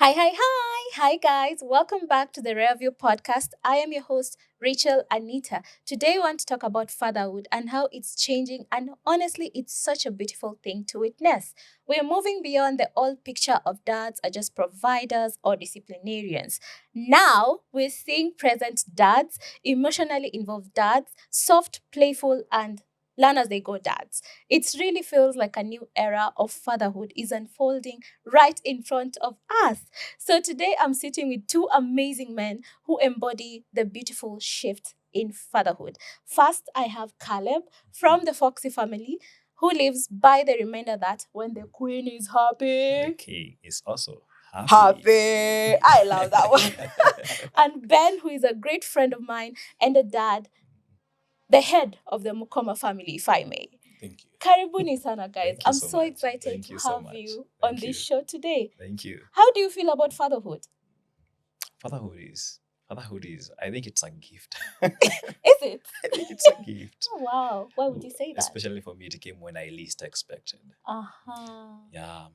Hi, hi, hi. Hi, guys. Welcome back to the Review podcast. I am your host, Rachel Anita. Today, I want to talk about fatherhood and how it's changing. And honestly, it's such a beautiful thing to witness. We're moving beyond the old picture of dads are just providers or disciplinarians. Now, we're seeing present dads, emotionally involved dads, soft, playful, and learn as they go dads. It really feels like a new era of fatherhood is unfolding right in front of us. So today I'm sitting with two amazing men who embody the beautiful shift in fatherhood. First, I have Caleb from the Foxy family who lives by the reminder that when the queen is The happy, king is also happy. happy. I love that one. And Ben, who is a great friend of mine and a dad, the head of the Mukoma family, if I may. Thank you. Karibuni sana, guys. Thank you I'm so so much. excited Thank to you so have much. you Thank on this you. show today. Thank you. How do you feel about fatherhood? Fatherhood is. I think it's a gift. Is it? I think it's a gift. Oh, wow. Why would you say that? Especially for me, it came when I least expected. Uh-huh. Yeah,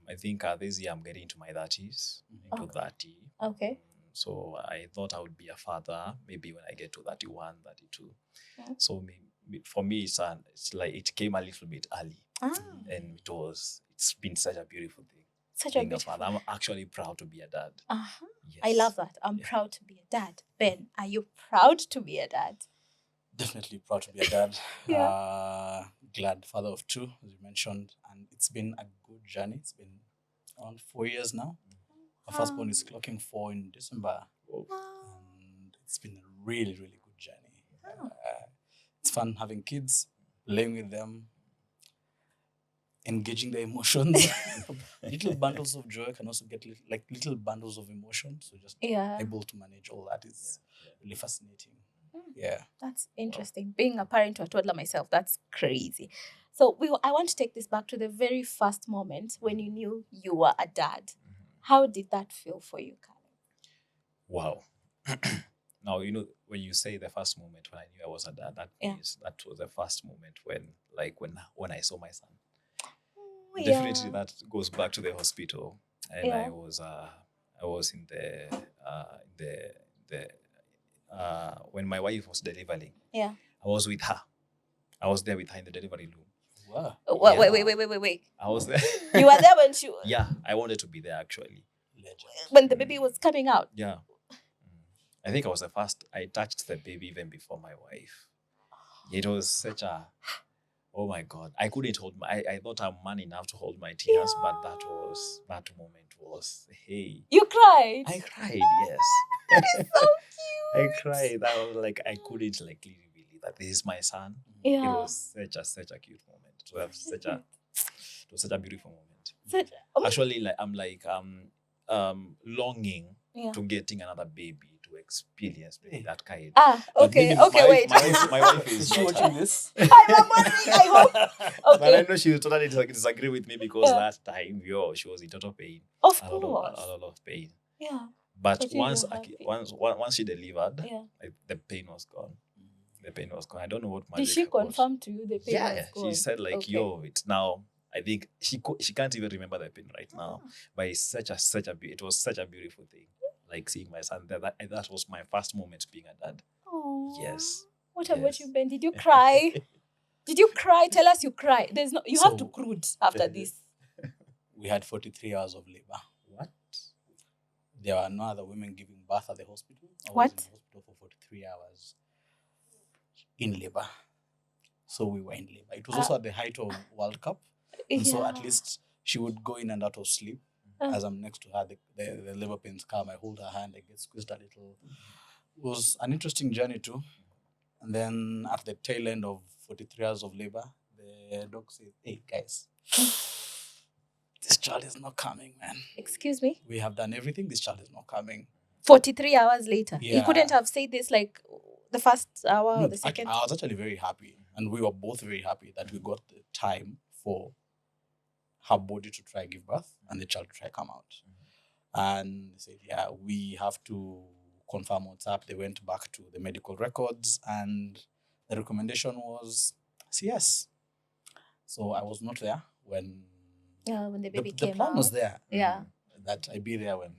I think this year I'm getting into my 30s, into Okay. 30. Okay. So I thought I would be a father maybe when I get to 31, 32. Mm. So for me, it's like it came a little bit early. Ah, And it's been such a beautiful thing such a being a beautiful. father. I'm actually proud to be a dad. Uh-huh. Yes. I love that. I'm Yeah. proud to be a dad. Ben, are you proud to be a dad? Definitely proud to be a dad. Yeah. Glad father of two, as you mentioned. And it's been a good journey. It's been around 4 years now. Our firstborn is clocking 4 in December. Oh, And it's been a really, really good journey. Oh. It's fun having kids, playing with them, engaging their emotions. Little bundles of joy can also get little bundles of emotion. So just Yeah. able to manage all that is really fascinating. Mm. Yeah. That's interesting. Being a parent to a toddler myself, that's crazy. So I want to take this back to the very first moment when you knew you were a dad. How did that feel for you, Caleb? wow. Now, when you say the first moment when I knew I was a dad, that Yeah. means that was the first moment when I saw my son. Oh, Definitely, yeah. that goes back to the hospital, and Yeah. I was in the when my wife was delivering. Yeah. I was with her. I was there with her in the delivery room. Wow. Wait. I was there. You were there when Yeah, I wanted to be there actually. Legend. when the baby was coming out. Yeah. I think I was the first. I touched the baby even before my wife. It was such a, oh my God. I couldn't hold I thought I'm man enough to hold my tears, but that moment was, hey. You cried. I cried, yes. That is so I cute. cried. I was like, I couldn't really believe that this is my son. Yeah. It was such a cute moment. It was such a beautiful moment. Such- Actually, I'm longing Yeah. to getting another baby to experience maybe that kind. Ah, But okay, maybe okay, wait. My wife is Is she not watching her. this? I'm wondering, I hope. But I Okay. know she will totally disagree with me because Yeah. that time, she was in total pain, Of a lot course. of pain. Yeah. But But you once were happy. once she delivered, Yeah. the pain was gone. The pain was gone. I don't know what Did magic. she it was. confirm to you the pain Yeah, was she gone? said like, Okay. it's now. I think she can't even remember the pain right now. But it's it was such a beautiful thing, like seeing my son there. That was my first moment being a dad. Aw. Yes. What about Yes. you, Ben? Did you cry? Did you cry? Tell us you cry. You have to So- crude after this. We had 43 hours of labor. What? There were no other women giving birth at the hospital. I was What? in the hospital for 43 hours in labor. So we were in labor. It was also at the height of World Cup. And so at least she would go in and out of sleep. Uh. As I'm next to her, the labor pains come. I hold her hand, I get squeezed a little. It was an interesting journey too. And then at the tail end of 43 hours of labor, the doc said, hey guys, this child is not coming, man. Excuse me? We have done everything, this child is not coming. 43 hours later. You Yeah. couldn't have said this like the first hour or No, the second. I was actually very happy. And we were both very happy that we got the time for her body to try give birth and the child to try come out. And they said, yeah, we have to confirm what's up. They went back to the medical records and the recommendation was CS. So I was not there when Yeah, when the baby the came plan out. was there Yeah. that I be there when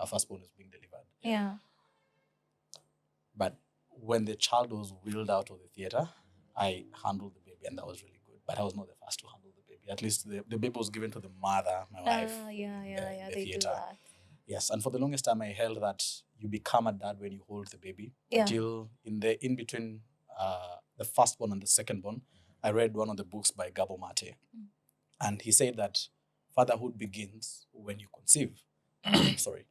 our firstborn was being delivered. Yeah. But when the child was wheeled out of the theater, I handled the baby, and that was really good. But I was not the first to handle the baby. At least the baby was given to the mother, my wife. Yeah. the They do theater. that. Yes, and for the longest time, I held that you become a dad when you hold the baby. Yeah. Until in between the firstborn and the secondborn, I read one of the books by Gabo Mate, and he said that fatherhood begins when you conceive. Sorry,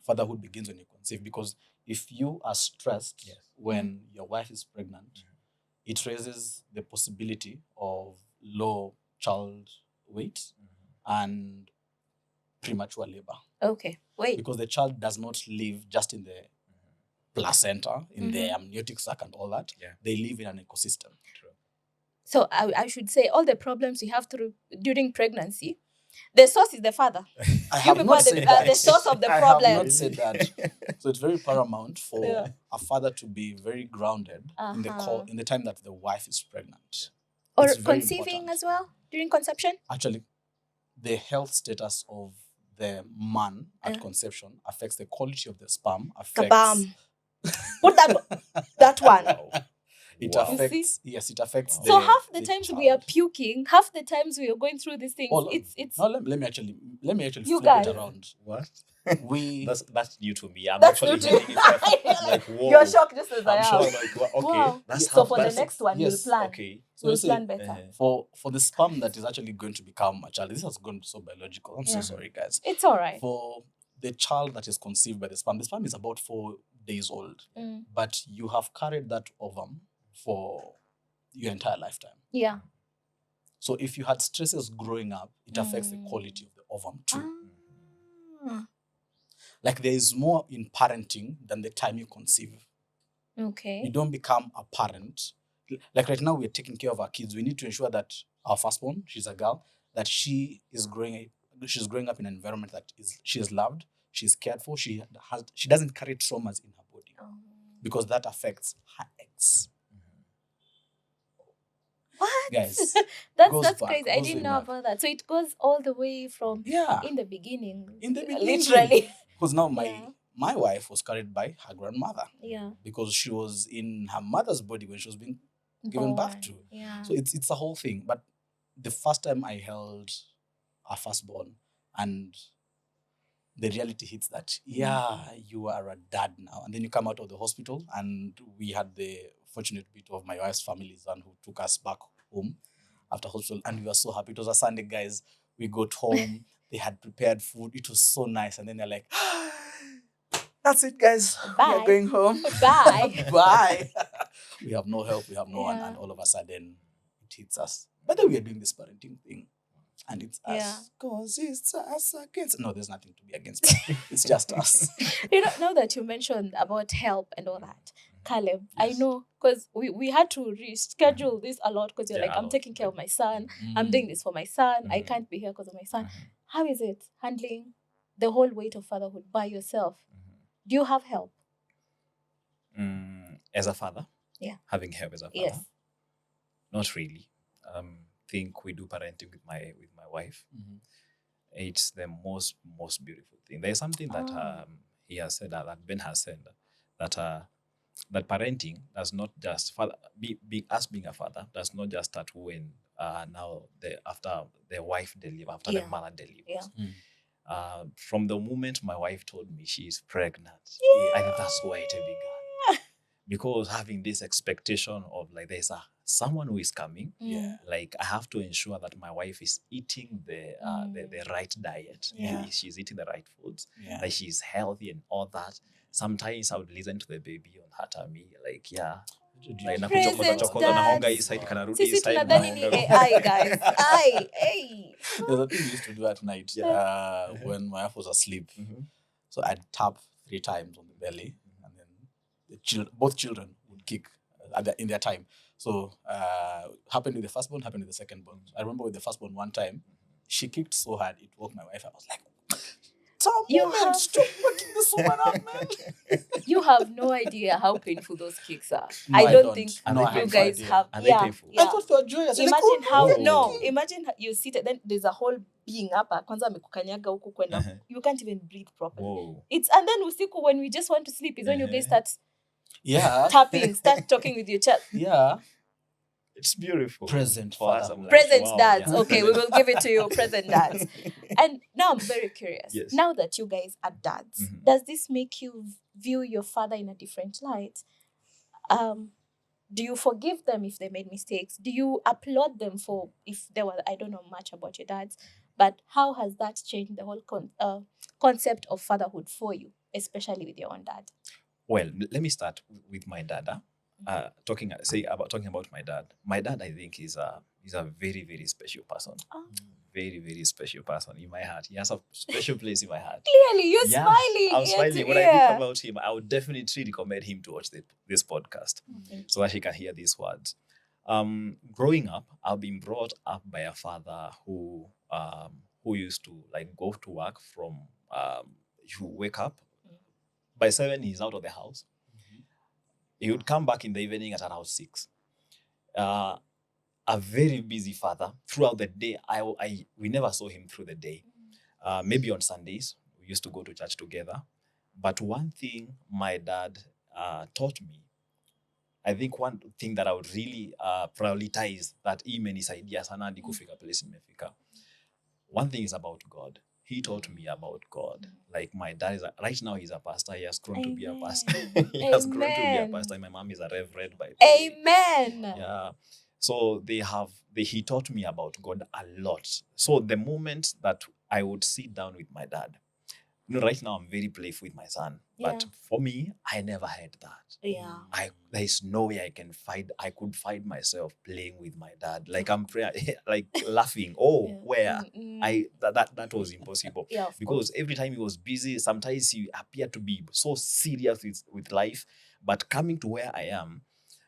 fatherhood begins when you conceive, because if you are stressed Yes. when your wife is pregnant, it raises the possibility of low child weight and premature labor, Okay. Wait. because the child does not live just in the placenta, in the amniotic sac and all that. Yeah. They live in an ecosystem. True. So I should say all the problems we have during pregnancy, the source is the father. I You have people not are said the, that. the source of the I problem. have not said that. So it's very paramount for Yeah. a father to be very grounded in the time that the wife is pregnant. Or It's very conceiving important. as well during conception. Actually, the health status of the man at conception affects the quality of the sperm. Kabam. Put that one. Wow. It Wow. affects. Yes, it affects. Wow. So half the times we are child. puking, half the times we are going through these things. Oh, It's no, let me actually You flip guys. it around. What? We That's new to me. I'm That's actually new to hearing you. it. Like, whoa. You're shocked just as I I'm am. sure. Like, okay. Wow. That's So how. for the That's next one, yes, you'll plan. okay. So You'll say, plan better. for the sperm that is actually going to become a child. This has gone so biological. I'm so Yeah. sorry, guys. It's all right. For the child that is conceived by the sperm is about 4 days old, Mm. but you have carried that ovum for your entire lifetime. Yeah. So if you had stresses growing up, it affects the quality of the ovum too. Ah. Like there is more in parenting than the time you conceive. Okay. You don't become a parent. Like right now, we're taking care of our kids. We need to ensure that our firstborn, she's a girl, that she's growing up in an environment that she is loved, she's cared for, she doesn't carry traumas in her body, because that affects her ex. What? Guys, that's goes back, crazy. I goes didn't way know back. about that. So it goes all the way from in the beginning. Literally. Because now Yeah. my wife was carried by her grandmother, Yeah. because she was in her mother's body when she was being given birth Born. to. Yeah. So it's a whole thing. But the first time I held our firstborn, and the reality hits that, you are a dad now. And then you come out of the hospital, and we had the fortunate bit of my wife's family, son, who took us back home after hospital. And we were so happy. It was a Sunday, guys. We got home. They had prepared food. It was so nice. And then they're like, that's it, guys. Bye. We're going home. Bye. Bye. We have no help. We have no one. Yeah. And all of a sudden, it hits us. But then we are doing this parenting thing. And it's us. Because it's us against. No, there's nothing to be against. It's just us. You know that you mentioned about help and all that. Caleb, I Yes. know, because we had to reschedule this a lot, because you're Yeah, like, a I'm lot. taking care of my son. I'm doing this for my son. I Mhm. can't be here because of my son. Mhm. How is it handling the whole weight of fatherhood by yourself? Mhm. Do you have help? As a father, Yeah. having help as a father, Yes. not really. Think we do parenting with my wife. Mhm. It's the most beautiful thing. There's something that Ah. he has said, that Ben has said, that that parenting does not just us being a father does not just start when after the wife delivers, after Yeah. the mother delivers. Yeah. From the moment my wife told me she's pregnant, I think that's where it began. Because having this expectation of like there's someone who is coming, Yeah. like I have to ensure that my wife is eating the right diet. Yeah. She's eating the right foods, Yeah. that she's healthy and all that. Sometimes I would listen to the baby on her tummy, like like Present nakuchokoza naonga dads. hii side kanarudi Sisi hii side tunadhani ni naonga. AI, guys. Hey. There's a thing we used to do at night when my wife was asleep. Mhm. So I'd tap 3 times on the belly, and then both children would kick in their time. So happened with the firstborn, happened with the secondborn. I remember with the firstborn one time, she kicked so hard it woke my wife. I was like, it's our You moment. have- Stop waking this woman up, man. You have no idea how painful those kicks are. No, I I don't don't. think No, I you have guys no idea. have. Are they painful? I thought you were joyous. You're like, Imagine oh, how no. imagine you seated, then there's a whole being hapa kwanza amekukanyaga huku kwenda Uh-huh. you can't even breathe properly. Whoa. It's and then usiku when we just want to sleep is when you guys start Yeah. tapping, start talking with your child. Yeah. It's beautiful. Present for us. fatherhood. I'm like, Present wow, dads. yeah. Okay, we will give it to you, present dads. And now I'm very curious. Yes. Now that you guys are dads, Mhm. does this make you view your father in a different light? Do you forgive them if they made mistakes? Do you applaud them for if they were? I don't know much about your dads, but how has that changed the whole concept of fatherhood for you, especially with your own dad? Well, let me start with my dad. Talking about my dad. My dad, I think, is a very, very special person. Oh. Very, very special person in my heart. He has a special place in my heart. Clearly, you're Yeah, smiling. I'm ear smiling. to When I think ear. about him, I would definitely recommend him to watch this podcast so that he can hear these words. Growing up, I've been brought up by a father who used to like go to work from you wake up by 7 he's out of the house. He would come back in the evening at around 6. A very busy father throughout the day. We never saw him through the day. Maybe on Sundays we used to go to church together. But one thing my dad taught me, I think one thing that I would really prioritize that imenisaidia sana hadi kufika place nimefika. One thing is about God. He taught me about God. Like my dad is right now he's a pastor. He has grown to be a pastor. He has grown to be a pastor. My mom is a reverend by the way. Amen. Yeah. So he taught me about God a lot. So the moment that I would sit down with my dad, right now I'm very playful with my son, but for me, I never had that. Yeah. There's no way I could find myself playing with my dad. Like I'm like laughing. Oh, where? That was impossible. Yeah, because every time he was busy, sometimes he appeared to be so serious with life. But coming to where I am,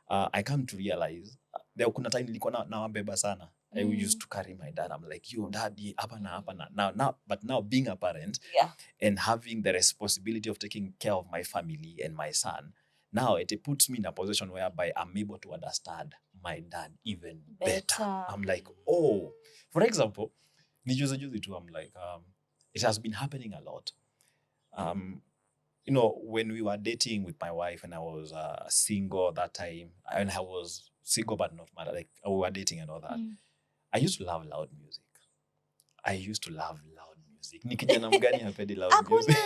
I come to realize there kuna time nilikuwa nawabeba sana. I used to carry my dad. I'm like, yo, daddy, hapa na. Now being a parent and having the responsibility of taking care of my family and my son, now it puts me in a position whereby I'm able to understand my dad even better. I'm like, oh, for example, nijuzi too, I'm like, it has been happening a lot. When we were dating with my wife and I was single that time, and I was single but not married, like we were dating and all that, I used to love loud music. Ni kijana mgani hapendi loud music?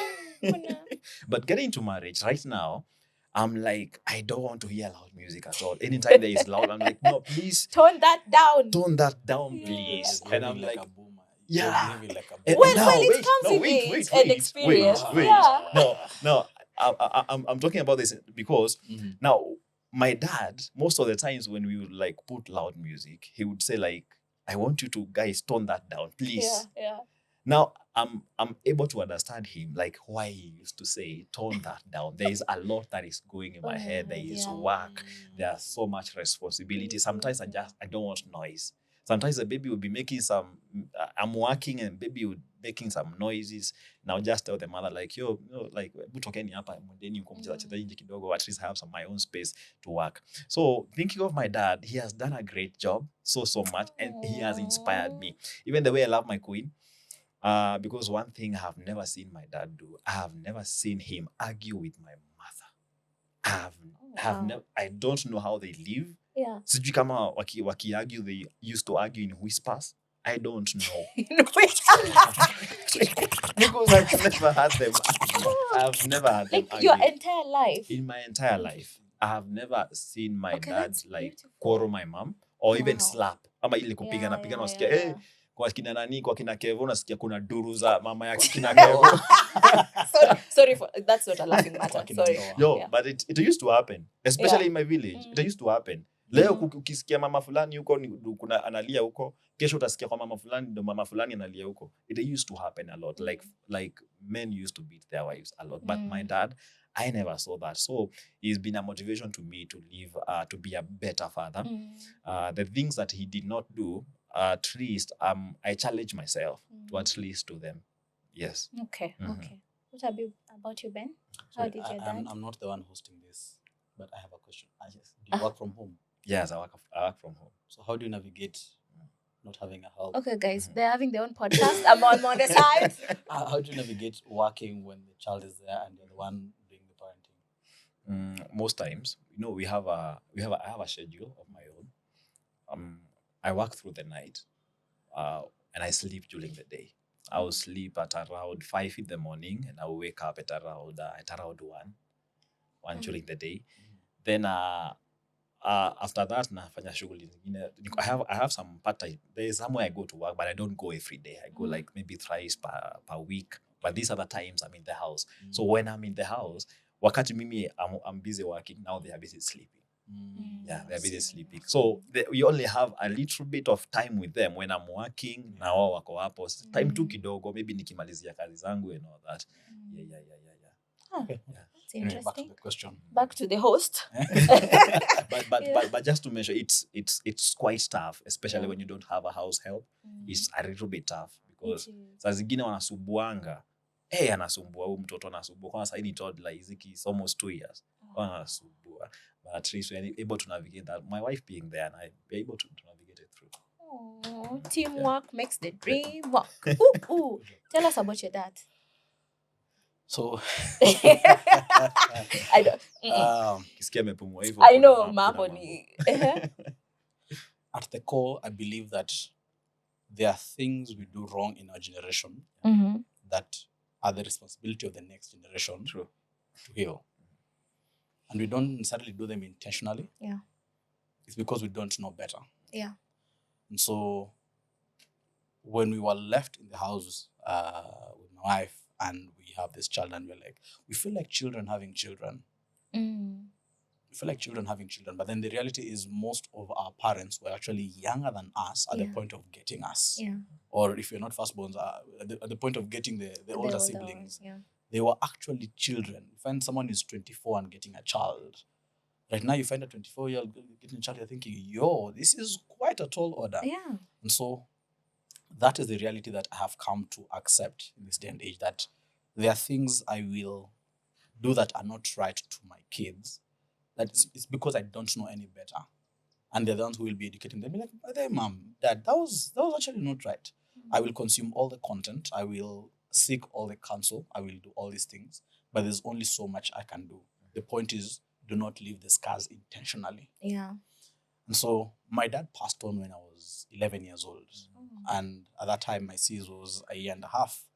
But getting into marriage right now, I'm like, I don't want to hear loud music at all. Anytime there is loud, I'm like, no, please tone that down. Tone that down, please. And I'm like, a boomer. yeah. Like a Well, boomer. it comes with age and experience. Wait. Yeah. No. I'm talking about this because now my dad, most of the times when we would like put loud music, he would say like, I want you to guys tone that down, please. Yeah. Now I'm able to understand him, like why he used to say tone that down. There is a lot that is going in my head. There is work. There's so much responsibility. Sometimes I don't want noise. Sometimes the baby will be making some. I'm working and baby would making some noises. Now just tell the mother like, yo, like butokeni hapa mundeni uko mcheza nje kidogo. At least I have some my own space to work. So thinking of my dad, he has done a great job, so much, and he has inspired me. Even the way I love my queen. Because one thing I have never seen my dad do, I have never seen him argue with my mother. I don't know how they live. Yeah. Sijui kama waki argue, they used to argue in whispers. I don't know. Because I've never had them argue. I've never had them argue. Your entire life? In my entire life, I have never seen my dad like quarrel my mom or even slap. Ama ile kupigana wasikia kwa kina nani, kwa kina Kevo nasikia kuna duru za mama yake kina Kevo. Sorry for that's not a laughing matter. Sorry. But it used to happen, especially in my village. It used to happen. Leo ukisikia mama fulani huko kuna analia huko, kesho utasikia kwa mama fulani ndo mama fulani analia huko. It used to happen a lot. Like men used to beat their wives a lot. But my dad, I never saw that. So he's been a motivation to me to live, to be a better father. The things that he did not do, at least I challenge myself to at least do them. Yes. Okay. Mhm. Okay. What about you, Ben? How Sorry, did your dad? I'm not the one hosting this, but I have a question. Do you work from home? Yes, I work from home. So how do you navigate not having a help? Okay, guys, Mhm. they're having their own podcast. I'm on the side. How do you navigate working when the child is there and you're the one doing the parenting? Most times, I have a schedule of my own. I work through the night, and I sleep during the day. I will sleep at around 5 in the morning, and I will wake up at around one during the day. Then after that nafanya shughuli zingine. I have some part time. There is somewhere I go to work, but I don't go every day. I go like maybe thrice per week. But these other times I'm in the house. So when I'm in the house, wakati mimi I'm busy working, now they are busy sleeping. Yeah, they're busy sleeping. So we only have a little bit of time with them when I'm working. Na wao wako hapo. Time tu kidogo, maybe nikimalizia kazi zangu and all that. Yeah. Okay. That's Anyway, back to interesting. the question. Back to the host. But just to mention, it's quite tough, especially Yeah. when you don't have a house help. It's a little bit tough because It is. saa zingine wanasumbuanga. Anasumbua huyu mtoto anasumbua. Kwa sasa ni toddler, is almost 2 years. Anasumbua. But at least we're able to navigate that. My wife being there and we're able to navigate it through. Oh, teamwork makes the dream work. Ooh. Tell us about your dad. So I don't. Kisikia amepumua hivyo, I know, kuna mambo mambo. ni. at the core, I believe that there are things we do wrong in our generation that are the responsibility of the next generation True. to heal. And we don't necessarily do them intentionally. Yeah. It's because we don't know better. Yeah. And so when we were left in the house with my wife and we have this child and we feel like children having children. We feel like children having children. But then the reality is most of our parents were actually younger than us at the point of getting us. Yeah. Or if you're not firstborns, at the point of getting the older siblings. Yeah. They were actually children. You find someone who's 24 and getting a child. Right now, you find a 24-year-old getting a child, you're thinking, this is quite a tall order. Yeah. And so that is the reality that I have come to accept in this day and age, that there are things I will do that are not right to my kids. That it's because I don't know any better. And they're the ones who will be educating them. Be like, hey, mom, dad, that was actually not right. I will consume all the content. I will seek all the counsel. I will do all these things. But there's only so much I can do. The point is, do not leave the scars intentionally. Yeah. And so my dad passed on when I was 11 years old. And at that time, my sis was a year and a half.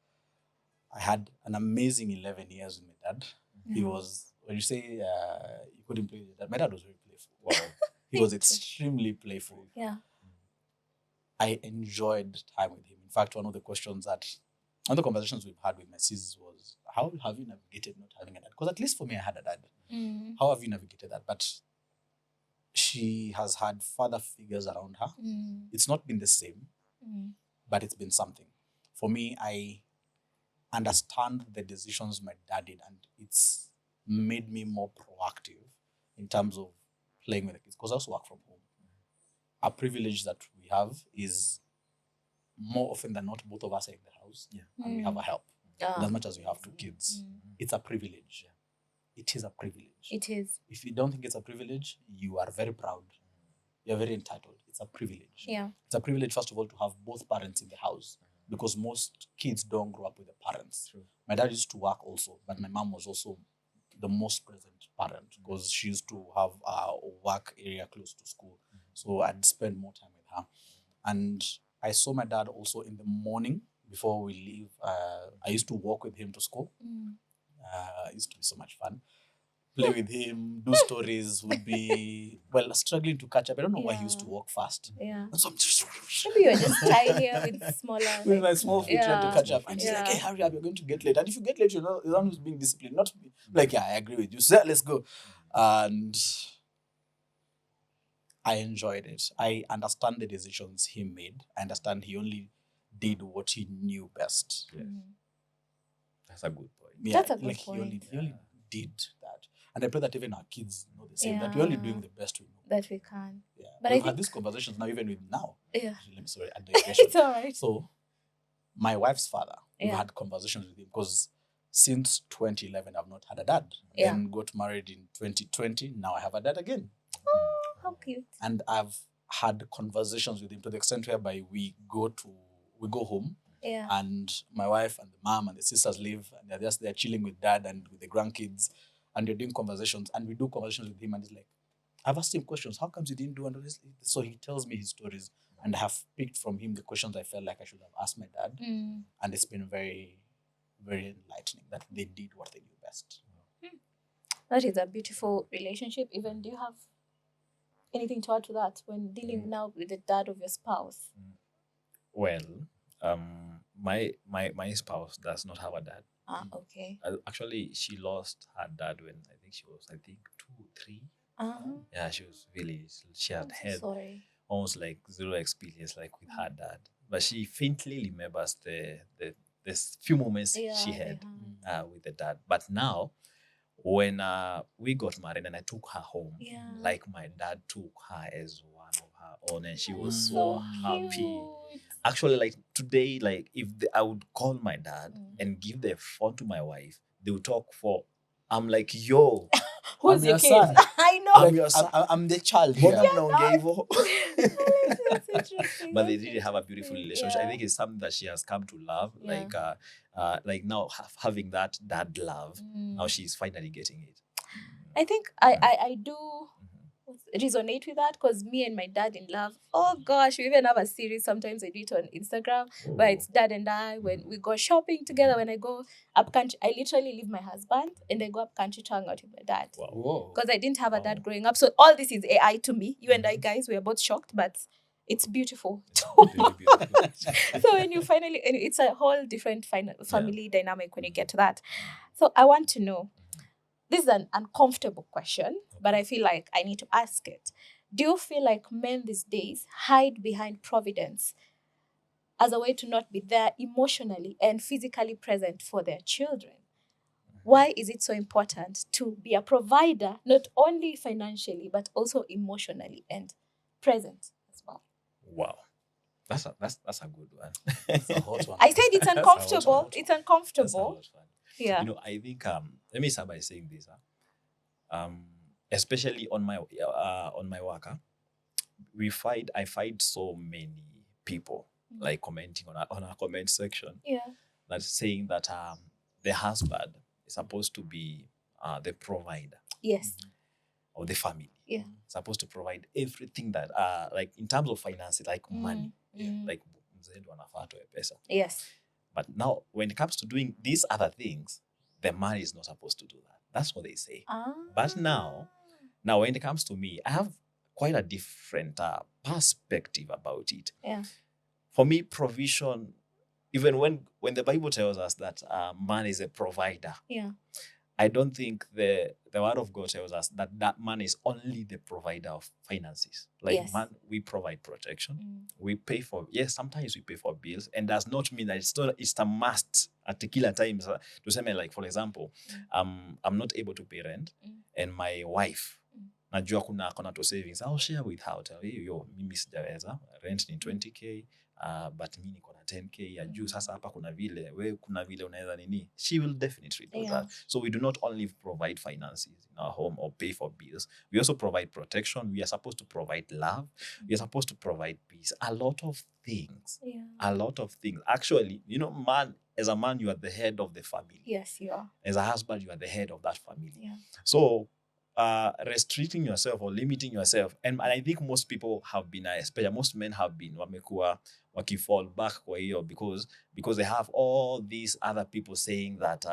I had an amazing 11 years with my dad. He was, when you say you couldn't play with your dad, my dad was very playful. Wow. He was extremely playful. Yeah. I enjoyed time with him. In fact, one of the conversations we've had with my sis was, how have you navigated not having a dad? Because at least for me, I had a dad. How have you navigated that? But she has had father figures around her. It's not been the same, but it's been something. For me, I understand the decisions my dad did, and it's made me more proactive in terms of playing with the kids, because I also work from home. A privilege that we have is more often than not, both of us are in the house and we have a help. And as much as we have 2 kids, it's a privilege. It is a privilege. It is. If you don't think it's a privilege, you are very proud. You're very entitled. It's a privilege. Yeah. It's a privilege, first of all, to have both parents in the house, because most kids don't grow up with the parents. True. My dad used to work also, but my mom was also the most present parent, because she used to have a work area close to school. So I'd spend more time with her. And I saw my dad also in the morning before we leave. I used to walk with him to school. It used to be so much fun. Play with him, do stories, would be, struggling to catch up. I don't know why he used to walk fast. Yeah. And so I'm just... Maybe you're just tinier with smaller. with my small feet trying to catch up. And he's Yeah. like, hey, hurry up, you're going to get late. And if you get late, you're the one who's being disciplined. Not me. Like, yeah, I agree with you. So let's go. And I enjoyed it. I understand the decisions he made. I understand he only did what he knew best. Yes. That's a good point. Yeah, That's a good like point. He only did that. And I pray that even our kids know the same, that we're only doing the best we know. That we can. Yeah. But We've I had think- these conversations now, even with now. Yeah. Sorry, a digression. It's all right. So, my wife's father we've Yeah. had conversations with him, because since 2011 I've not had a dad. Yeah. Then got married in 2020. Now I have a dad again, How cute. and I've had conversations with him to the extent whereby we go home, Yeah. and my wife and the mom and the sisters live, and they're just there chilling with dad and with the grandkids, and they're doing conversations, and we do conversations with him, and he's like, I've asked him questions. How comes you didn't do and all this? So he tells me his stories, and I have picked from him the questions I felt like I should have asked my dad, Mm. and it's been very, very enlightening that they did what they do best. That is a beautiful relationship. Even do you have anything to add to that when dealing now with the dad of your spouse? Well, my spouse does not have a dad. Okay. Actually, she lost her dad when I think she was 2, 3. Yeah, she was she had had Sorry. almost like zero experience like with her dad, but she faintly remembers the few moments she had with the dad. But now, when we got married and I took her home, like my dad took her as one of her own, and she was so happy. Cute. Actually, like today, like if I would call my dad and give the phone to my wife, they would talk for. I'm like, yo, Who's I'm your your kid? son. I know. I'm your son. I'm the child Mbona here. mnaongea hivyo? That's interesting. But they That's really have a beautiful interesting. relationship. I Yeah. think it's something that she has come to love. Yeah. Like now having that dad love, now she's finally getting it. I think I do resonate with that, because me and my dad in love. Oh gosh, we even have a series. Sometimes I do it on Instagram where it's dad and I when we go shopping together. When I go up country, I literally leave my husband and I go up country to hang out with my dad. Wow. Because I didn't have a dad growing up. So all this is AI to me. You and I guys, we are both shocked, but it's beautiful. Really beautiful. So when you finally, and it's a whole different family dynamic when you get to that. So I want to know, this is an uncomfortable question, but I feel like I need to ask it. Do you feel like men these days hide behind providence as a way to not be there emotionally and physically present for their children? Why is it so important to be a provider, not only financially, but also emotionally and present as well? Wow. That's a good one. It's a hot one. I said it's That's a hot uncomfortable. one. It's That's a uncomfortable. lot of fun. Yeah. I think let me start by saying this. Especially on my work, I find so many people like commenting on our comment section Yeah. that's saying that the husband is supposed to be the provider Yes. of the family. Yeah. Supposed to provide everything that like in terms of finances, like money. Like mzee ndo anafaa atoe pesa. Yes. But now when it comes to doing these other things, the man is not supposed to do that. That's what they say. But now when it comes to me, I have quite a different perspective about it. Yeah. For me, provision, even when the Bible tells us that man is a provider, Yeah. I don't think the word of God tells us that man is only the provider of finances. Like Yes. man, we provide protection. We pay for, sometimes we pay for bills, and does not mean that it's a must at kila times. To say, like, for example, I'm not able to pay rent, and my wife, najua kuna to savings, I'll share with her. I'll tell you, mimi sijaweza, rent ni 20k, but mimi niko na 10k ya juu, sasa hapa kuna vile unaweza nini. She will definitely do that. So we do not only provide finances in our home or pay for bills, we also provide protection. We are supposed to provide love. We are supposed to provide peace. A lot of things. Actually, as a man, you are the head of the family. Yes, you are. As a husband, you are the head of that family. Yeah. So restricting yourself or limiting yourself, and I think most people have been, especially most men have been, wamekuwa wakifall back kwa hiyo because they have all these other people saying that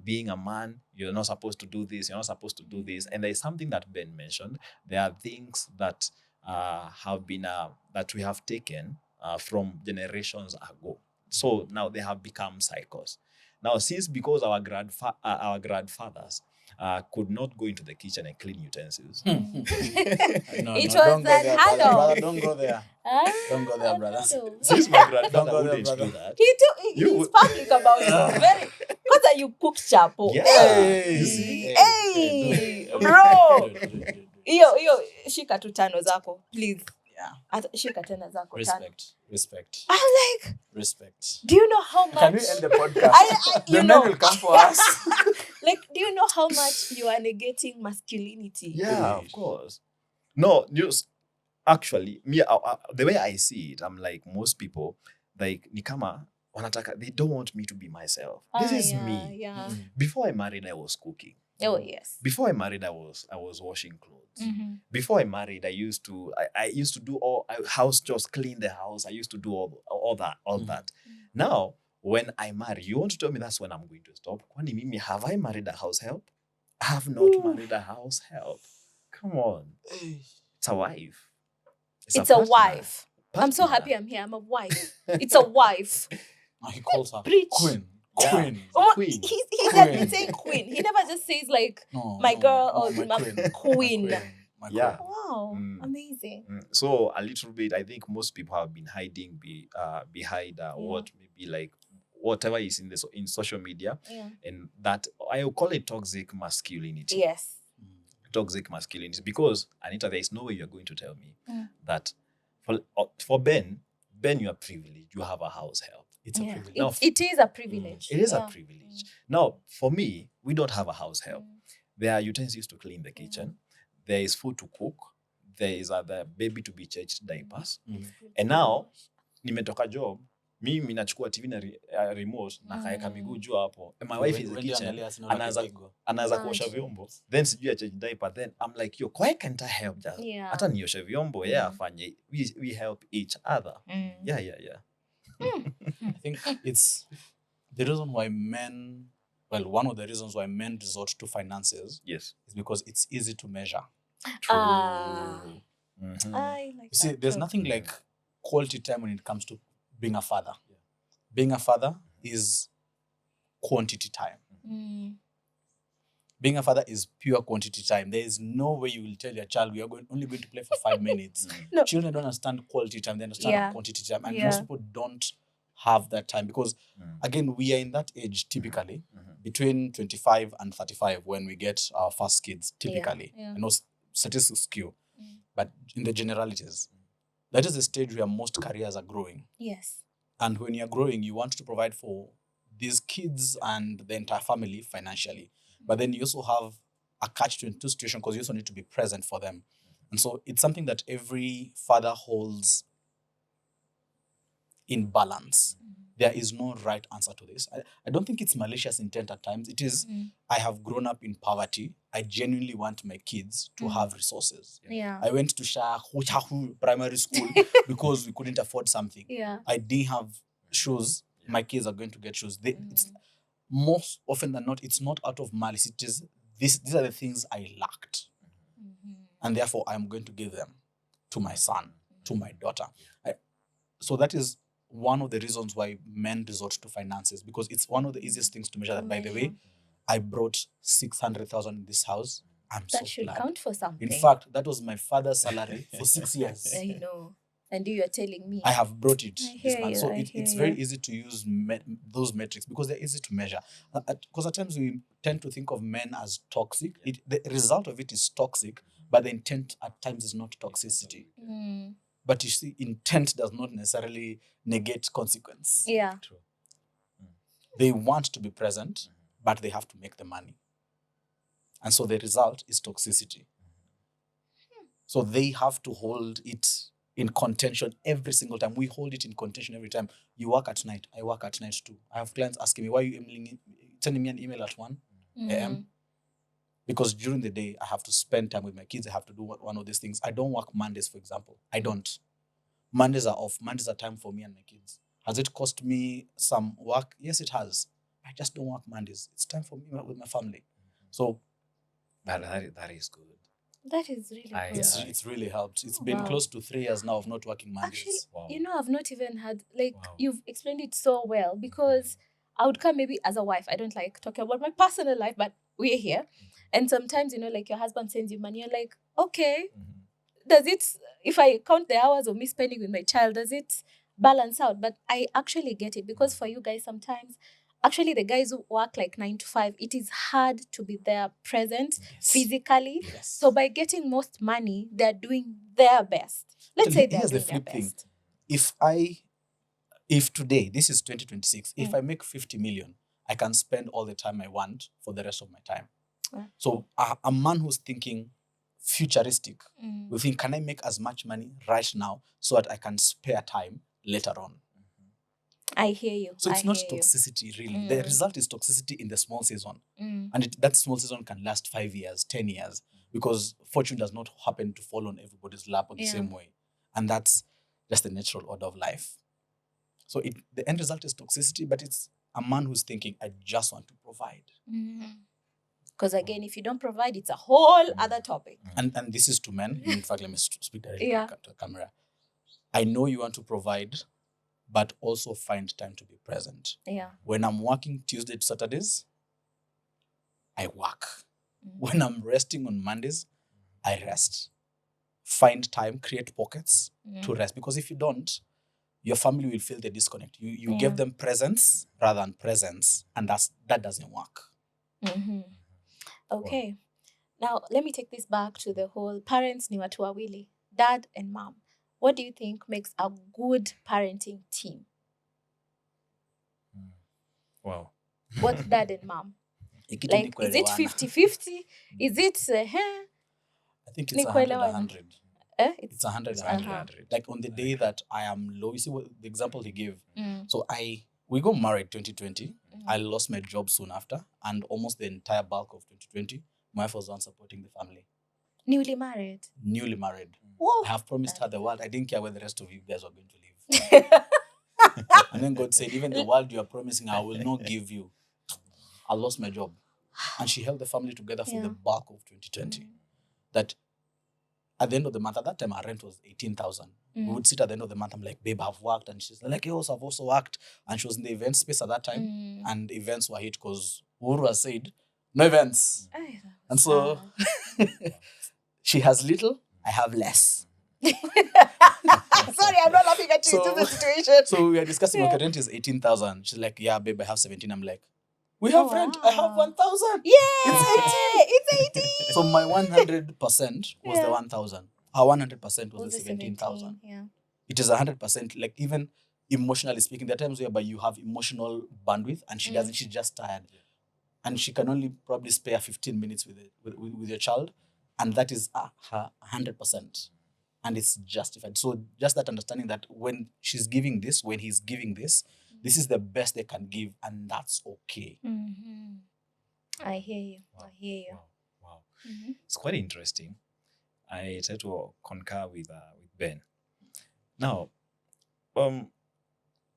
being a man, you're not supposed to do this, you're not supposed to do this. And there's something that Ben mentioned. There are things that have been that we have taken from generations ago. So now they have become cycles. Now, because our grandfathers could not go into the kitchen and clean utensils. It was that handle. Brother, don't go there. Don't go there, brother. Since my grandfather Don't go there, wouldn't brother. do that. He's public about it. Very. Because you cooked chapo. Yeah. Hey. You see? Hey, bro. Hiyo shika tu tano zako, please. Yeah. Shika tena zako tano. Respect. I'm like, Respect. do you know how much? Can we end the podcast? You The men know. will come for us. Like, do you know how much you are negating masculinity? Yeah, of course. No, actually, me, the way I see it, I'm like most people, like nikama wanataka, they don't want me to be myself. This is me. Yeah. Before I married, I was cooking. Oh yes. Before I married, I was washing clothes. Mm-hmm. Before I married, I used to do all house chores, clean the house. I used to do all that. Now, when I marry, you want to tell me that's when I'm going to stop? Kwani mimi, have I married a house help? I have not married a house help. Come on. It's a wife. It's a partner. wife. I'm so Partner. happy I'm here. I'm a wife. It's a wife. He calls her Preach. Queen. Yeah. Queen. Oh, Queen. He's Queen. has been saying queen. He never just says like my girl or my queen. My Yeah. queen. Wow, amazing. So a little bit, I think most people have been hiding behind what maybe like whatever is in social media, and that I will call it toxic masculinity. Yes. Toxic masculinity, because Anita, there is no way you are going to tell me that for Ben, you are privileged. You have a house help. It's a privilege. Now, it is a privilege. It is a privilege. Now, for me, we don't have a house help. There are utensils to clean the kitchen. There is food to cook. There is the baby to be changed diapers. And now, nimetoka job, mimi nachukua TV na remote na kaeka miguu juu hapo. And my wife is in the kitchen. Anaanza kuosha vyombo. Then sijui change diaper. Then I'm like, yo, why can't I help just? Hata nioshe vyombo, afanye. We help each other. Yeah. I think it's the reason why one of the reasons why men resort to finances is because it's easy to measure. True. I like You see, there's nothing like quality time when it comes to being a father. Being a father is quantity time. Being a father is pure quantity time. There is no way you will tell your child, we are only going to play for 5 minutes. No. Children don't understand quality time. They understand quantity time. And most people don't have that time because, again, we are in that age typically between 25 and 35 when we get our first kids, typically. I know statistics skew, but in the generalities, that is the stage where most careers are growing. Yes. And when you're growing, you want to provide for these kids and the entire family financially. But then you also have a catch-22 situation because you also need to be present for them. And so it's something that every father holds in balance. There is no right answer to this. I don't think it's malicious intent at times. It is, I have grown up in poverty. I genuinely want my kids to have resources. Yeah. I went to Shahu primary school because we couldn't afford something. Yeah. I didn't have shoes. My kids are going to get shoes. It's most often than not, it's not out of malice. It is these are the things I lacked. And therefore, I'm going to give them to my son, to my daughter. So that is one of the reasons why men resort to finances, because it's one of the easiest things to measure that, by the way, I brought 600,000 in this house. I'm so glad. That should count for something. In fact, that was my father's salary for 6 years. I know. And you are telling me. I have brought it this month. So it's very you. easy to use those metrics because they're easy to measure. Because at times we tend to think of men as toxic. The result of it is toxic, but the intent at times is not toxicity. But you see, intent does not necessarily negate consequence. Yeah. True. They want to be present, but they have to make the money. And so the result is toxicity. So they have to hold it in contention every single time. We hold it in contention every time. You work at night. I work at night too. I have clients asking me, why are you sending me an email at 1 a.m.? Because during the day, I have to spend time with my kids. I have to do one of these things. I don't work Mondays, for example. I don't. Mondays are off. Mondays are time for me and my kids. Has it cost me some work? Yes, it has. I just don't work Mondays. It's time for me with my family. So that is good. That is really good. It's really helped. It's been close to 3 years now of not working Mondays. Actually, I've not even had, you've explained it so well, because I would come maybe as a wife. I don't like talking about my personal life, but we're here. And sometimes, your husband sends you money. You're like, okay, does it, if I count the hours of me spending with my child, does it balance out? But I actually get it, because for you guys, sometimes Actually, the guys who work like 9 to 5, it is hard to be there present Yes. physically. Yes. So by getting most money, they're doing their best. Let's say they're Here's the doing their flip thing. best. If today, this is 2026, if Mm. I make 50 million, I can spend all the time I want for the rest of my time. Yeah. So a man who's thinking futuristic Mm. will think, can I make as much money right now so that I can spare time later on? I hear you. So it's I not hear you. toxicity, really. The Mm. result is toxicity in the small season. Mm. And that small season can last 5 years, 10 years, because fortune does not happen to fall on everybody's lap the Yeah. same way. And that's just the natural order of life. So the end result is toxicity, but it's a man who's thinking, I just want to provide. Because again, if you don't provide, it's a whole other topic. And this is to men. In fact, let me speak directly Yeah. to the camera. I know you want to provide, but also find time to be present. Yeah. When I'm working Tuesday to Saturdays, I work. Mm. When I'm resting on Mondays, I rest. Find time, create pockets to rest. Because if you don't, your family will feel the disconnect. You Yeah. give them presence rather than presence, and that doesn't work. Mm-hmm. Okay. Now, let me take this back to the whole parents ni watu wawili, dad and mom. What do you think makes a good parenting team? Wow. What's dad and mom? Ikitu Like, ni is it kuelewana. 50-50? Is it, I think it's ni 100 kuelewana? 100. It's It's 100 It's 100. 100. Like on the day that I am low, you see what the example he gave. Mm. So we got married 2020. I lost my job soon after, and almost the entire bulk of 2020, my wife was the one supporting the family. Newly married. Newly married. Whoa. I have promised her the world. I didn't care where the rest of you guys were going to live. And then God said, even the world you are promising, I will not give you. I lost my job. And she held the family together for the bulk of 2020. That at the end of the month, at that time, our rent was 18,000. We would sit at the end of the month. I'm like, babe, I've worked. And she's like, yes, I've also worked. And she was in the event space at that time. And events were hit because Uhuru has said, no events. And so she has little, I have less. Sorry, I'm not laughing at you. It's just the situation. So we are discussing, okay, rent is 18,000. She's like, yeah, babe, I have 17. I'm like, we have rent. I have 1,000. Yeah, it's 18. So my 100% was the 1,000. Her 100% was the 17,000. Yeah. It is 100%. Like even emotionally speaking, there are times whereby you have emotional bandwidth and she doesn't. She's just tired, and she can only probably spare 15 minutes with your child, and that is her 100%, and it's justified. So just that understanding that when she's giving this, when he's giving this, this is the best they can give, and that's okay. Mm-hmm. I hear you. Wow. I hear you. Wow. Mm-hmm. It's quite interesting. I try to concur with Ben. Now,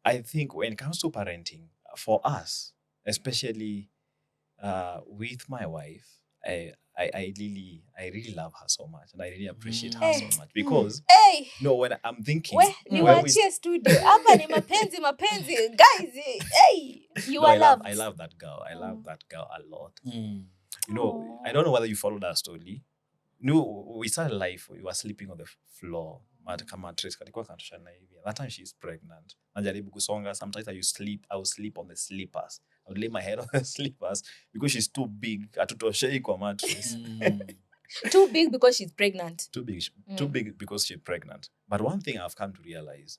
I think when it comes to parenting, for us, especially with my wife, I really love her so much, and I really appreciate her so much because Hey. no, when I'm thinking, niwachie studio hapa ni mapenzi guys. Hey, you are loved. I love that girl. I love that girl a lot. Mm. You know, I don't know whether you followed our story. No, we started life. We were sleeping on the floor. That time she's pregnant. Najaribu kusonga. Sometimes I would sleep on the sleepers. I would lay my head on the sleepers because she's too big. Atutoshei kwa mattress. Too big because she's pregnant. Too big because she's pregnant. But one thing I've come to realize,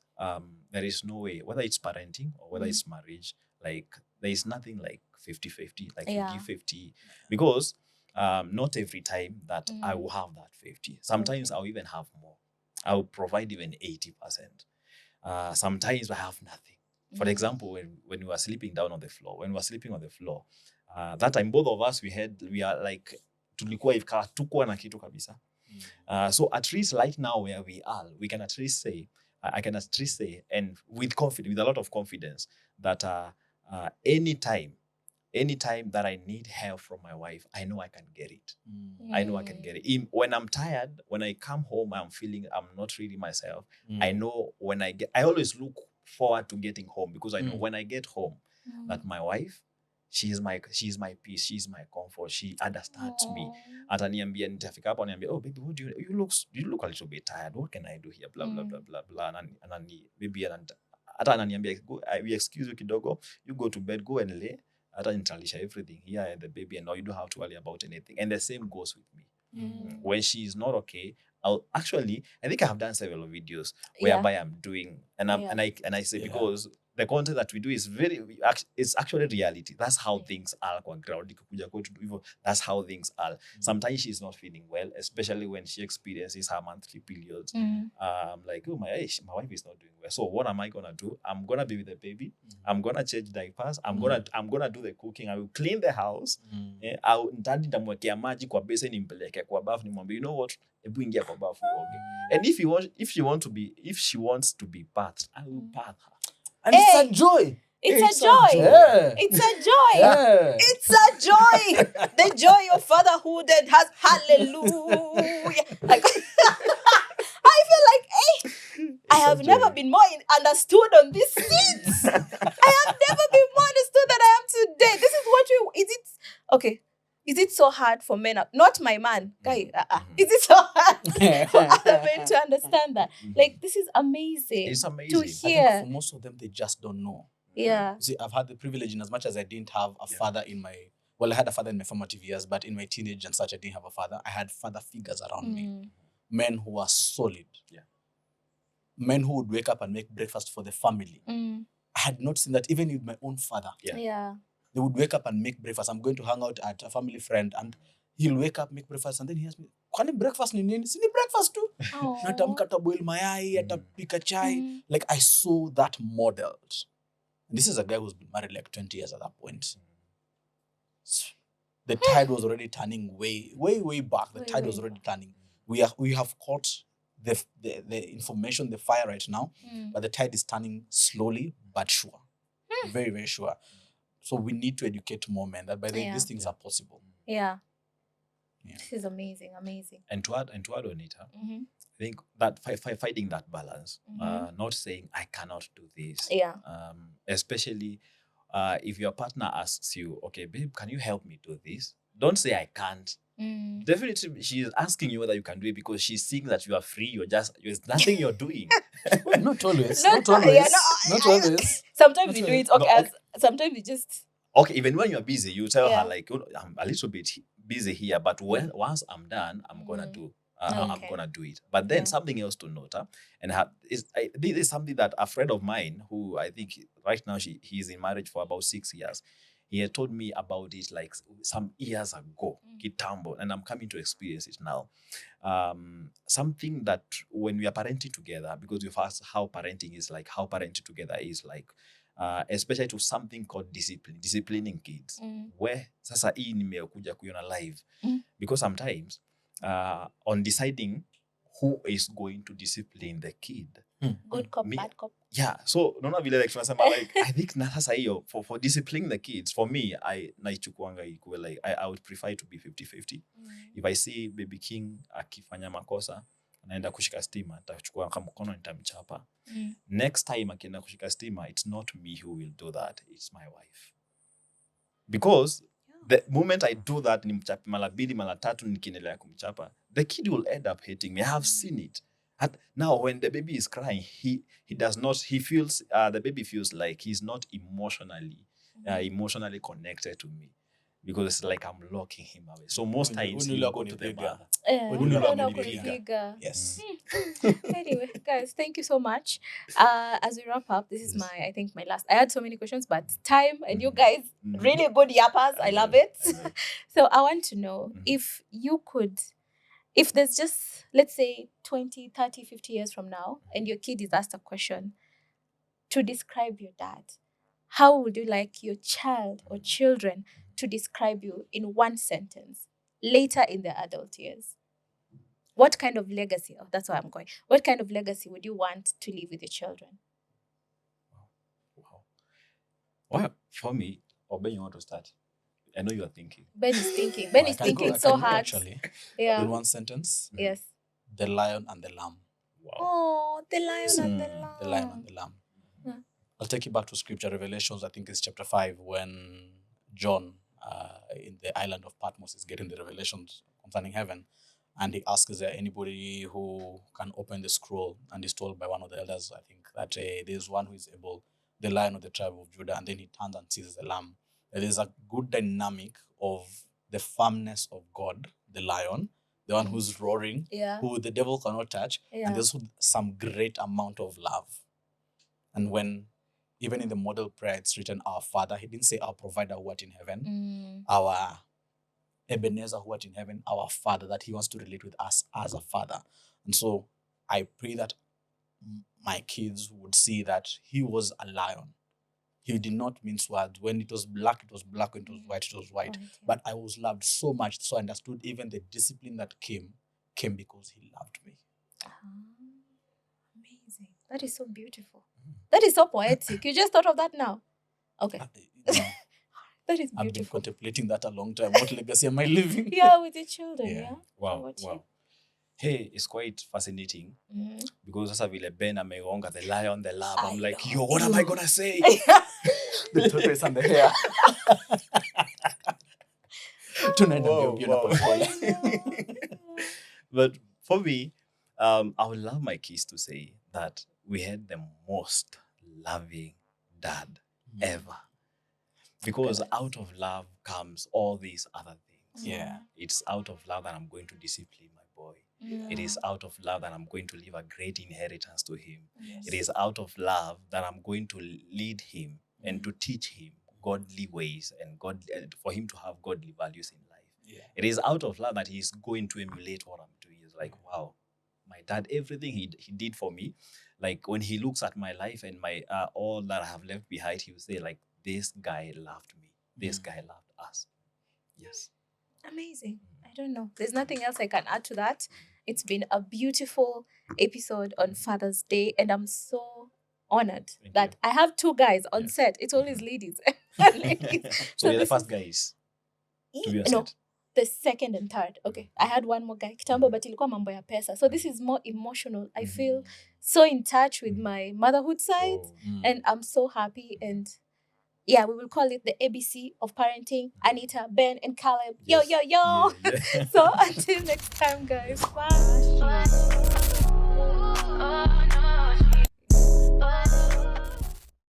there is no way, whether it's parenting or whether it's marriage, like there is nothing like 50-50, like you give 50, because not every time that I will have that 50. Sometimes I'll even have more. I'll provide even 80%. Sometimes I have nothing. For example, when we were sleeping down on the floor, that time both of us we are like tulikuwa hatukuwa na kitu kabisa. So at least right now where we are, we can at least say, I can at least say, and with a lot of confidence, that anytime that I need help from my wife, I know I can get it. I know I can get it. When I'm tired, when I come home, I'm feeling I'm not really myself. I know I always look forward to getting home because I know when I get home, that my wife, she's my peace, she's my comfort, she understands me. Ataniambia nitafika hapo ananiambia, oh baby, what you look a little bit tired, what can I do here, blah blah blah blah blah, and maybe hata ananiambia we excuse you kidogo, you go to bed, go and lay, hata nitalisha everything here and the baby, and now you don't have to worry about anything. And the same goes with me. When she is not okay, I think I have done several videos whereby I'm doing, and I say, because the content that we do is it's actually reality. That's how things are on ground. That's how things are. Sometimes she's not feeling well, especially when she experiences her monthly periods. Like, oh my wife is not doing well. So what am I gonna do? I'm gonna be with the baby. I'm gonna change diapers. I'm gonna do the cooking. I will clean the house. Nitamwekea maji kwa base, nimpeleke kwa bafu, nimwambie, you know what? Ebu ingia kwa bafu uoge. And if she wants to be bathed, I will bath her. And it's a joy. It's a joy. Yeah. It's a joy. Yeah. It's a joy. The joy of fatherhood and has hallelujah. Like, I feel like, hey, I have never been more understood on this seat. I have never been more understood than I am today. This is what okay. Is it so hard for men? Not my man, guy. Is it so hard for other men to understand that? Like, this is amazing. It's amazing to hear. I think for most of them, they just don't know. Yeah. See, I've had the privilege, in as much as I didn't have a father I had a father in my formative years, but in my teenage and such, I didn't have a father. I had father figures around me. Men who were solid. Yeah. Men who would wake up and make breakfast for the family. I had not seen that even with my own father. Yeah. They would wake up and make breakfast. I'm going to hang out at a family friend, and he'll wake up, make breakfast, and then he asks me, kwani breakfast ni nini? Sini breakfast too. Natamka taboil mayai, atapika chai. Like, I saw that modeled. And this is a guy who's been married like 20 years at that point. The tide was already turning way back. The tide was already turning. We have caught the information, the fire right now, but the tide is turning slowly but sure. Very, very sure. So we need to educate more men that by the way, these things are possible. Yeah. This is amazing. And to add on it, I think that finding that balance, not saying I cannot do this. Yeah. Especially if your partner asks you, okay, babe, can you help me do this? Don't say I can't. Definitely, she is asking you whether you can do it because she's seeing that you are free. There's nothing you're doing. Not always. Not always. Sometimes we do it. Okay. Sometimes we just. Okay, even when you're busy, you tell her like, I'm a little bit busy here, but once I'm done, I'm gonna do. I'm gonna do it. But then something else to note, this is something that a friend of mine, who I think right now he's in marriage for about 6 years, he had told me about it like some years ago, kitambo, and I'm coming to experience it now. Something that when we are parenting together, because we've asked how parenting together is like, especially to something called disciplining kids, where sasa hii nimekuja kuiona live, because sometimes on deciding who is going to discipline the kid, good cop, bad cop. Yeah, so naona vile like tunasema like I think na sasa hiyo for disciplining the kids, for me naichukuanga ikuwe like I would prefer to be 50-50. If I see baby King akifanya makosa, anaenda kushika stima, nitachukua kama mkono nitamchapa. Next time akienda kushika stima, it's not me who will do that, it's my wife. Because the moment I do that, nimchape mara 2 mara 3 nikiendelea kumchapa, the kid will end up hating me. I have seen it. And now when the baby is crying, the baby feels like he's not emotionally connected to me, because it's like I'm locking him away. So most times he will go to the mother. Yes. Anyway, guys, thank you so much. As we wrap up, this is I think my last. I had so many questions, but time and you guys really good yappers. I love it. So I want to know if there's just, let's say 20, 30, 50 years from now, and your kid is asked a question to describe your dad, how would you like your child or children to describe you in one sentence later in their adult years? What kind of legacy? Oh, that's where I'm going. What kind of legacy would you want to leave with your children? Wow. Well, for me, Ben, you want to start? I know you are thinking. Ben is thinking. Ben is thinking so hard. Actually, yeah. In one sentence. Yes. The lion and the lamb. Wow. Oh, the lion and the lamb. The lion and the lamb. I'll take you back to scripture, Revelations. I think it's chapter 5, when John in the island of Patmos is getting the revelations concerning heaven, and he asks, is there anybody who can open the scroll? And he's told by one of the elders, I think that there's one who is able, the Lion of the tribe of Judah, and then he turns and sees the lamb. There's a good dynamic of the firmness of God, the lion, the one who's roaring, Yeah. who the devil cannot touch, Yeah. and there's some great amount of love. And when, even in the model prayer, it's written, our Father, he didn't say our provider who art in heaven, our Ebenezer who art in heaven, our Father, that he wants to relate with us as a father. And so I pray that my kids would see that he was a lion. He did not mince words. When it was black, it was black. When it was white, it was white. Yeah. But I was loved so much, so I understood even the discipline that came because he loved me. Amazing. That is so beautiful. That is so poetic. You just thought of that now? Okay. That is I've been beautiful. contemplating that a long time. What legacy am I leaving? Yeah, with your children, Yeah. yeah? How Wow, about you? wow. Hey, it's quite fascinating because sasa vile Ben amegonga the lion, the lamb. I'm like, yo, what am I gonna say? The tortoise and the hare. Tunaenda Wow, mbio na wow. polepole. But for me, I would love my kids to say that we had the most loving dad ever. Because out of love comes all these other things. Yeah. It's out of love that I'm going to discipline my boy. It is out of love that I'm going to leave a great inheritance to him. Yes. It is out of love that I'm going to lead him and to teach him godly ways and for him to have godly values in life. Yeah. It is out of love that he's going to emulate what I'm doing. He's like, wow, my dad, everything he did for me, like when he looks at my life and my all that I have left behind, he will say like, this guy loved me. This guy loved us. Yes. Amazing. I don't know. There's nothing else I can add to that. It's been a beautiful episode on Father's Day, and I'm so honored Thank that you. I have two guys on Yeah. set. It's always ladies. Ladies. So you're the this first is- guys to be on No, set. the second and third. Okay, I had one more guy kitambo, but ilikuwa mambo ya pesa. So this is more emotional. I feel so in touch with my motherhood side, Oh. and I'm so happy. And yeah, we will call it the ABC of parenting. Anita, Ben, and Caleb. Yes. Yo. Yeah. So until next time, guys. Bye. Oh, no.